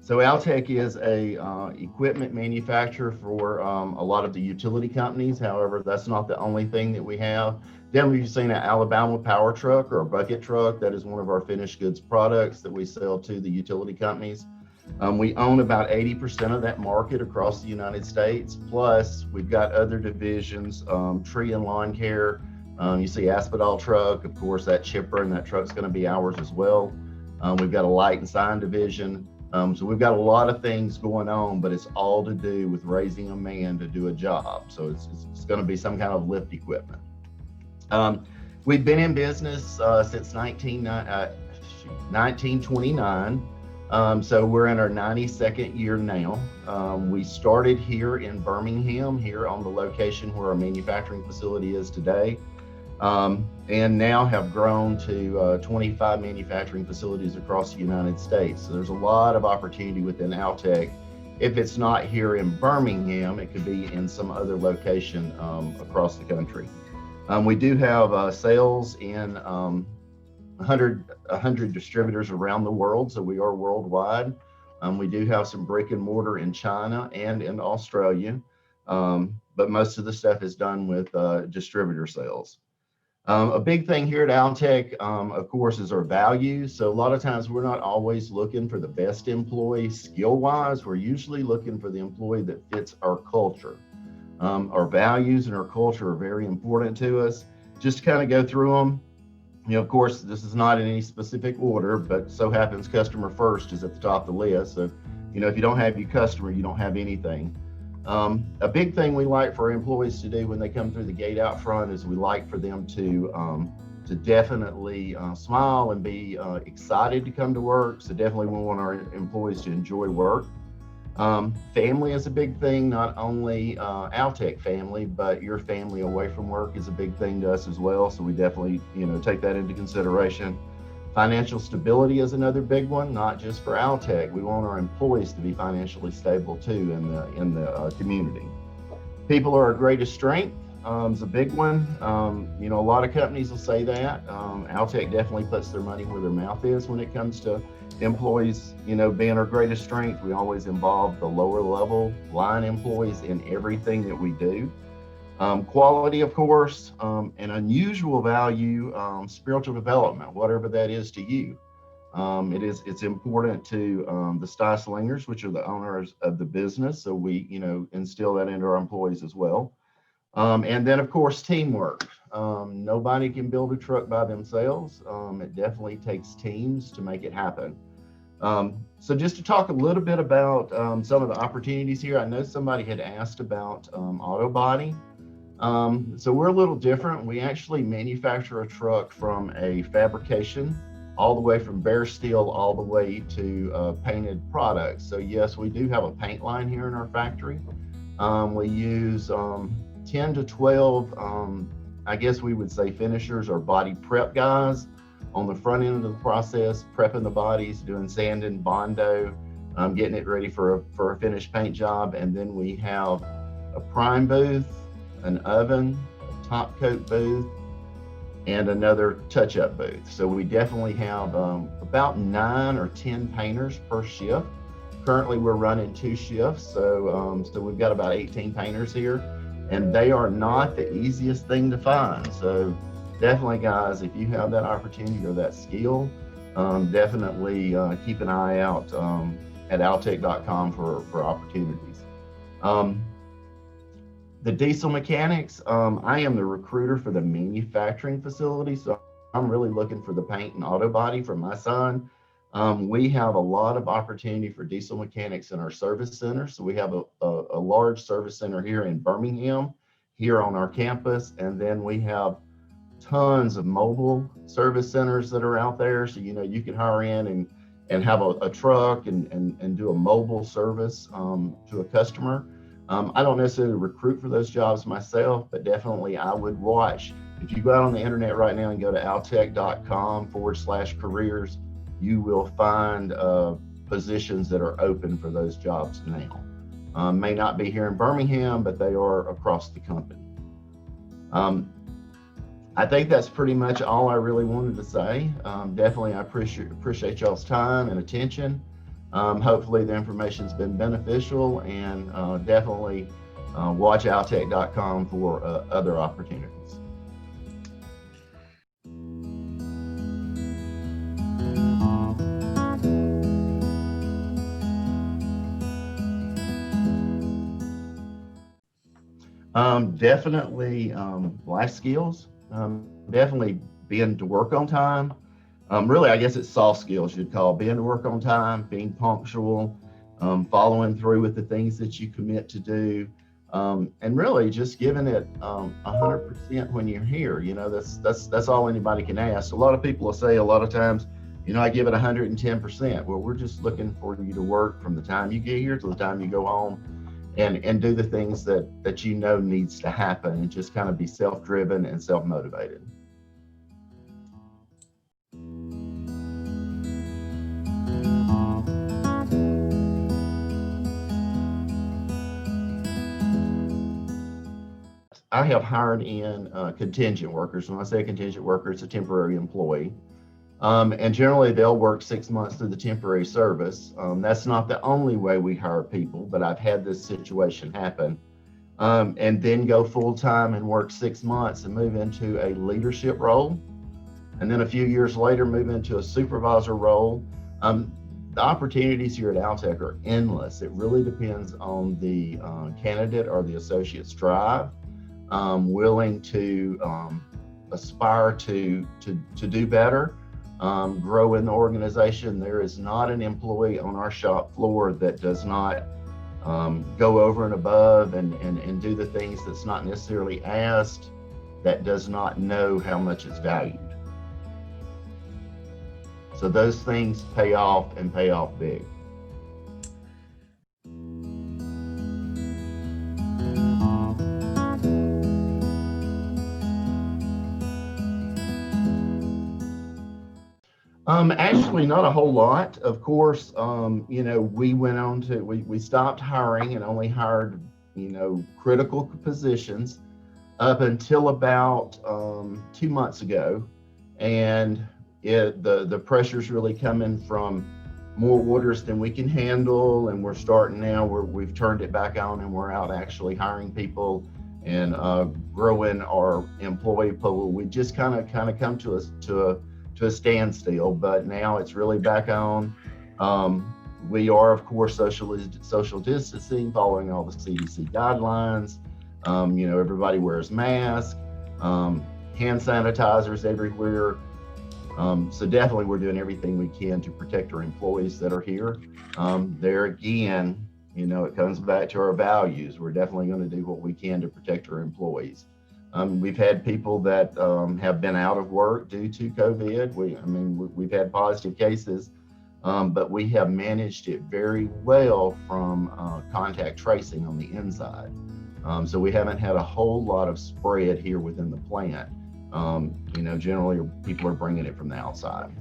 So Altec is a equipment manufacturer for a lot of the utility companies. However, that's not the only thing that we have. Then you've seen an Alabama power truck or a bucket truck. That is one of our finished goods products that we sell to the utility companies. We own about 80% of that market across the United States. Plus, we've got other divisions, tree and lawn care. You see Asphodel truck, of course, that chipper and that truck's going to be ours as well. We've got a light and sign division. So we've got a lot of things going on, but it's all to do with raising a man to do a job. So it's going to be some kind of lift equipment. We've been in business since 1929. So we're in our 92nd year now. We started here in Birmingham, here on the location where our manufacturing facility is today, and now have grown to 25 manufacturing facilities across the United States. So there's a lot of opportunity within Altec. If it's not here in Birmingham, it could be in some other location across the country. We do have sales in 100 distributors around the world, so we are worldwide. We do have some brick and mortar in China and in Australia, but most of the stuff is done with distributor sales. A big thing here at Altec, of course, is our values. So a lot of times we're not always looking for the best employee skill-wise. We're usually looking for the employee that fits our culture. Our values and our culture are very important to us. Just to kind of go through them, of course, this is not in any specific order, but so happens customer first is at the top of the list. So, if you don't have your customer, you don't have anything. A big thing we like for our employees to do when they come through the gate out front is we like for them to definitely smile and be excited to come to work. So definitely we want our employees to enjoy work. Family is a big thing, not only Altec family, but your family away from work is a big thing to us as well. So we definitely, take that into consideration. Financial stability is another big one, not just for Altec. We want our employees to be financially stable too in the community. People are our greatest strength. Is a big one. A lot of companies will say that. Altec definitely puts their money where their mouth is when it comes to employees, being our greatest strength. We always involve the lower level line employees in everything that we do. Quality, of course, an unusual value, spiritual development, whatever that is to you. It's important to the Steislingers, which are the owners of the business. So we, instill that into our employees as well. And then, of course, teamwork. Nobody can build a truck by themselves. It definitely takes teams to make it happen. So just to talk a little bit about some of the opportunities here, I know somebody had asked about auto body. So we're a little different. We actually manufacture a truck from a fabrication all the way from bare steel all the way to painted products. So yes, we do have a paint line here in our factory. We use 10 to 12, I guess we would say finishers or body prep guys on the front end of the process, prepping the bodies, doing sanding, bondo, getting it ready for a finished paint job. And then we have a prime booth, an oven, a top coat booth, and another touch-up booth. So we definitely have about 9 or 10 painters per shift. Currently, we're running 2 shifts, so we've got about 18 painters here, and they are not the easiest thing to find. So definitely, guys, if you have that opportunity or that skill, definitely keep an eye out at altec.com for opportunities. The diesel mechanics, I am the recruiter for the manufacturing facility, so I'm really looking for the paint and auto body for my son. We have a lot of opportunity for diesel mechanics in our service center. So we have a large service center here in Birmingham, here on our campus, and then we have tons of mobile service centers that are out there. So, you can hire in and have a truck and do a mobile service to a customer. I don't necessarily recruit for those jobs myself, but definitely I would watch. If you go out on the internet right now and go to altec.com/careers, you will find positions that are open for those jobs now. May not be here in Birmingham, but they are across the company. I think that's pretty much all I really wanted to say. Definitely, I appreciate y'all's time and attention. Hopefully the information's been beneficial, and definitely watch Altec.com for other opportunities. Definitely life skills. Definitely being to work on time. Really, I guess it's soft skills you'd call being to work on time, being punctual, following through with the things that you commit to do, and really just giving it 100% when you're here. You know, that's all anybody can ask. A lot of people will say a lot of times, you know, I give it 110%. Well, we're just looking for you to work from the time you get here to the time you go home, and do the things that you know needs to happen, and just kind of be self-driven and self-motivated. I have hired in contingent workers. When I say a contingent worker, it's a temporary employee. And generally, they'll work 6 months through the temporary service. That's not the only way we hire people, but I've had this situation happen. And then go full time and work 6 months and move into a leadership role. And then a few years later, move into a supervisor role. The opportunities here at Altec are endless. It really depends on the candidate or the associate's drive, willing to aspire to do better, grow in the organization. There is not an employee on our shop floor that does not go over and above and do the things that's not necessarily asked, that does not know how much it's valued. So those things pay off, and pay off big. Actually, not a whole lot. Of course, you know, we went on to, we stopped hiring and only hired, you know, critical positions up until about 2 months ago. And the pressure's really coming from more orders than we can handle. And we're starting now, we've turned it back on, and we're out actually hiring people and growing our employee pool. We just kind of come to a standstill, but now it's really back on. We are, of course, social distancing, following all the CDC guidelines. You know, everybody wears masks, hand sanitizers everywhere. So definitely we're doing everything we can to protect our employees that are here. There again, you know, it comes back to our values. We're definitely going to do what we can to protect our employees. We've had people that have been out of work due to COVID. We've had positive cases, but we have managed it very well from contact tracing on the inside. So we haven't had a whole lot of spread here within the plant. You know, generally people are bringing it from the outside.